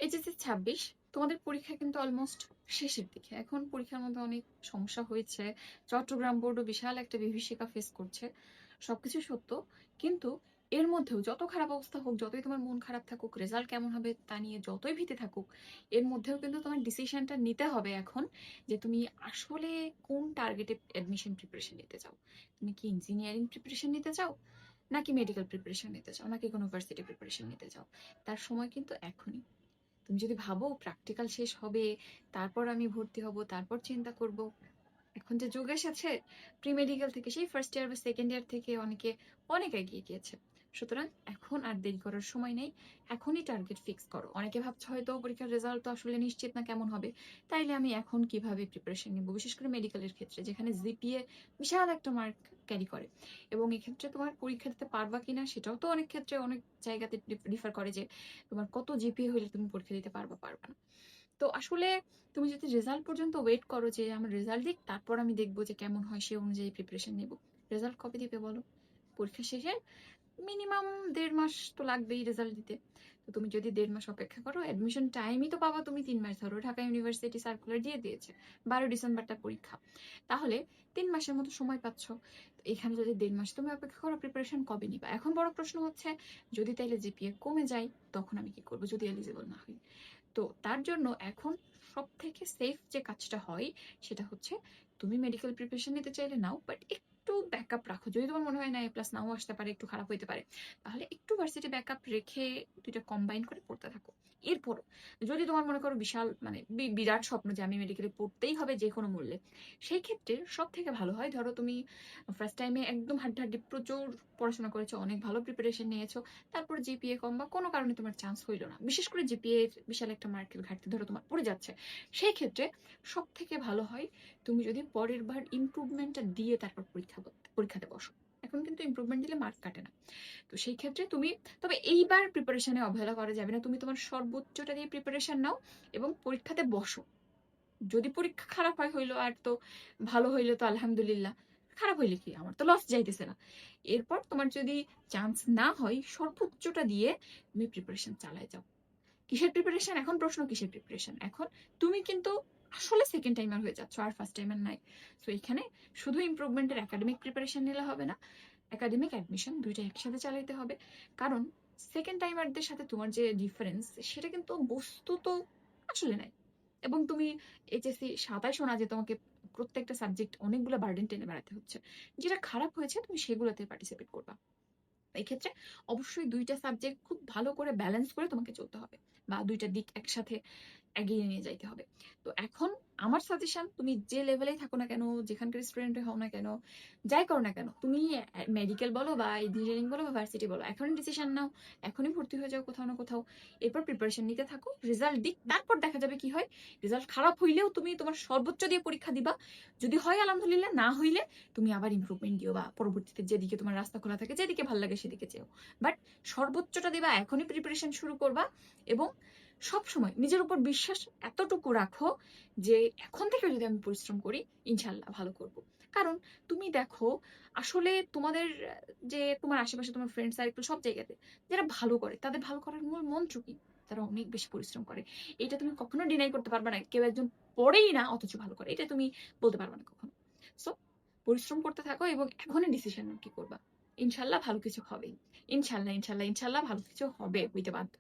HSC 26 তোমাদের পরীক্ষা কিন্তু অলমোস্ট শেষের দিকে। এখন পরীক্ষার মধ্যে অনেক সমস্যা হয়েছে। চট্টগ্রাম বোর্ডও বিশাল একটা বিভীষিকা ফেস করছে। সবকিছু সত্য, কিন্তু এর মধ্যেও যত খারাপ অবস্থা হোক, যতই তোমার মন খারাপ থাকুক, রেজাল্ট কেমন হবে তা নিয়ে যতই ভীতি থাকুক, এর মধ্যেও কিন্তু তোমার ডিসিশনটা নিতে হবে এখন যে তুমি আসলে কোন টার্গেটে অ্যাডমিশন প্রিপারেশন নিতে চাও। তুমি কি ইঞ্জিনিয়ারিং প্রিপারেশন নিতে চাও, নাকি মেডিকেল প্রিপারেশন নিতে চাও, নাকি কোনো ভার্সিটি প্রিপারেশন নিতে চাও? তার সময় কিন্তু এখনই। তুমি যদি ভাবো প্র্যাকটিক্যাল শেষ হবে, তারপর আমি ভর্তি হব, তারপর চিন্তা করব, এখন যে যুগ এসেছে, প্রি মেডিকেল থেকে সেই ফার্স্ট ইয়ার বা সেকেন্ড ইয়ার থেকে অনেকে অনেক এগিয়ে গিয়েছে। সুতরাং এখন আর দেরি করার সময় নেই, এখনই টার্গেট ফিক্স করো। অনেকে ভাবছে হয়তো পরীক্ষার রেজাল্ট তো আসলে নিশ্চিত না কেমন হবে, তাইলে আমি এখন কিভাবে প্রিপারেশন নিব, বিশেষ করে মেডিকেলের ক্ষেত্রে যেখানে জিপিএ বিশাল একটা মার্ক ক্যারি করে। এবং এক্ষেত্রে তোমার পরীক্ষা দিতে পারবা কিনা সেটাও তো অনেক ক্ষেত্রে অনেক জায়গাতে ডিফার করে, যে তোমার কত জিপিএ হলে তুমি পরীক্ষা দিতে পারবা পারবা না। তো আসলে তুমি যদি রেজাল্ট পর্যন্ত ওয়েট করো যে আমার রেজাল্ট দিক, তারপর আমি দেখবো যে কেমন হয়, সে অনুযায়ী প্রিপারেশন নেব। রেজাল্ট কবে দিবে বলো? পরীক্ষা শেষে মিনিমাম 1.5 মাস তো লাগবেই রেজাল্ট দিতে। তো তুমি যদি 1.5 মাস অপেক্ষা করো, অ্যাডমিশন টাইমই তো পাবা তুমি 3 মাস। ধরো ঢাকা ইউনিভার্সিটি সার্কুলার দিয়ে দিয়েছে 12 ডিসেম্বরটা পরীক্ষা, তাহলে 3 মাসের মতো সময় পাচ্ছ। তো এখানে যদি 1.5 মাস তুমি অপেক্ষা করো, প্রিপারেশন কবে নিবা? এখন বড় প্রশ্ন হচ্ছে, যদি তাইলে জিপিএ কমে যায় তখন আমি কি করবো, যদি এলিজিবল না হই? তো তার জন্য এখন সব থেকে সেফ যে কাজটা হয় সেটা হচ্ছে, তুমি মেডিকেল প্রিপারেশন নিতে চাইলে নাও, বাট একটু ব্যাকআপ রাখো। যদি তোমার মনে হয় না এ প্লাস নাও আসতে পারে, একটু খারাপ হইতে পারে, তাহলে একটু ভার্সিটি ব্যাকআপ রেখে দুইটা কম্বাইন করে পড়তে থাকো। এরপরও যদি তোমার মনে করো বিশাল মানে বিরাট স্বপ্ন যে আমি মেডিকেলে পড়তেই হবে যে কোনো মূল্যে, সেই ক্ষেত্রে সব থেকে ভালো হয়, ধরো তুমি ফার্স্ট টাইমে একদম হাড্ডাহাড্ডি প্রচুর পড়াশোনা করেছো, অনেক ভালো প্রিপারেশন নিয়েছো, তারপর জিপিএ কম বা কোনো কারণে তোমার চান্স হইলো না, বিশেষ করে জিপিএ এর বিশাল একটা মার্কের ঘাটতি ধরো তোমার পড়ে যাচ্ছে, সেই ক্ষেত্রে সব থেকে ভালো হয় তুমি যদি পরের বার ইমপ্রুভমেন্টটা দিয়ে তারপর পরীক্ষাতে বসো। এখন কিন্তু ইমপ্রুভমেন্ট দিলে মার্ক কাটে না। তো সেই ক্ষেত্রে তুমি, তবে এইবার প্রিপারেশনে অবহেলা করা যাবে না, তুমি তোমার সর্বোচ্চটা দিয়ে প্রিপারেশন নাও এবং পরীক্ষাতে বসো। যদি পরীক্ষা খারাপ হয় হইলো, আর তো ভালো হইলে তো আলহামদুলিল্লাহ, খারাপ হইলে কি, আমার তো লস যাইতেছে না। এরপর তোমার যদি চান্স না হয়, সর্বোচ্চটা দিয়ে তুমি প্রিপারেশন চালায় যাও। কিসের প্রিপারেশন এখন? প্রশ্ন কিসের প্রিপারেশন এখন? তুমি কিন্তু আসলে সেকেন্ড টাইমার হয়ে যাচ্ছ, আর ফার্স্ট টাইমার নাই। তো এখানে শুধু ইমপ্রুভমেন্টের একাডেমিক প্রিপারেশন নিলে হবে না, একাডেমিক অ্যাডমিশন দুইটা একসাথে চালাইতে হবে। কারণ সেকেন্ড টাইমারদের সাথে তোমার যে ডিফারেন্স, সেটা কিন্তু বস্তুত আসলে নাই। এবং তুমি এইচএসসি 27 শোনা যে তোমাকে প্রত্যেকটা সাবজেক্ট অনেকগুলো বার্ডেন টেনে বেড়াতে হচ্ছে, যেটা খারাপ হয়েছে তুমি সেগুলোতে পার্টিসিপেট করবা। এই ক্ষেত্রে অবশ্যই দুইটা সাবজেক্ট খুব ভালো করে ব্যালেন্স করে তোমাকে চলতে হবে, বা দুইটা দিক একসাথে এগিয়ে নিয়ে যাইতে হবে। তো এখন আমার সাজেশন, তুমি যে লেভেলেই থাকো না কেন, যেখানকার স্টুডেন্ট হও না কেন, যাই করো না কেন, তুমি মেডিকেল বলো বা ইঞ্জিনিয়ারিং বলো বা ভার্সিটি বলো, এখনই ডিসিশন নাও, এখনই ভর্তি হয়ে যাও কোথাও না কোথাও। এরপর প্রিপারেশন নিতে থাকো, রেজাল্ট দিক, তারপর দেখা যাবে কি হয়। রেজাল্ট খারাপ হইলেও তুমি তোমার সর্বোচ্চ দিয়ে পরীক্ষা দিবা, যদি হয় আলহামদুলিল্লাহ, না হইলে তুমি আবার ইমপ্রুভমেন্ট দিও, বা পরবর্তীতে যেদিকে তোমার রাস্তা খোলা থাকে, যেদিকে ভালো লাগে সেদিকে যেও। বাট সর্বোচ্চটা দিবা, এখনই প্রিপারেশন শুরু করবা। এবং সব সময় নিজের উপর বিশ্বাস এতটুকু রাখো যে এখন থেকে যদি আমি পরিশ্রম করি, ইনশাল্লাহ ভালো করব। কারণ তুমি দেখো, আসলে তোমাদের যে তোমার আশেপাশে তোমার ফ্রেন্ড সার্কেল সব জায়গাতে যারা ভালো করে, তাদের ভালো করার মূল মন্ত্র কি? তারা অনেক বেশি পরিশ্রম করে। এটা তুমি কখনো ডিনাই করতে পারবে না। কেউ একজন পড়েই না অথচ ভালো করে, এটা তুমি বলতে পারবে না কখনো। সো পরিশ্রম করতে থাকো এবং এখনই ডিসিশন কি করবা, ইনশাল্লাহ ভালো কিছু হবে। ইনশাল্লাহ ইনশাল্লাহ ইনশাল্লাহ ভালো কিছু হবে, হইতে বাধ্য।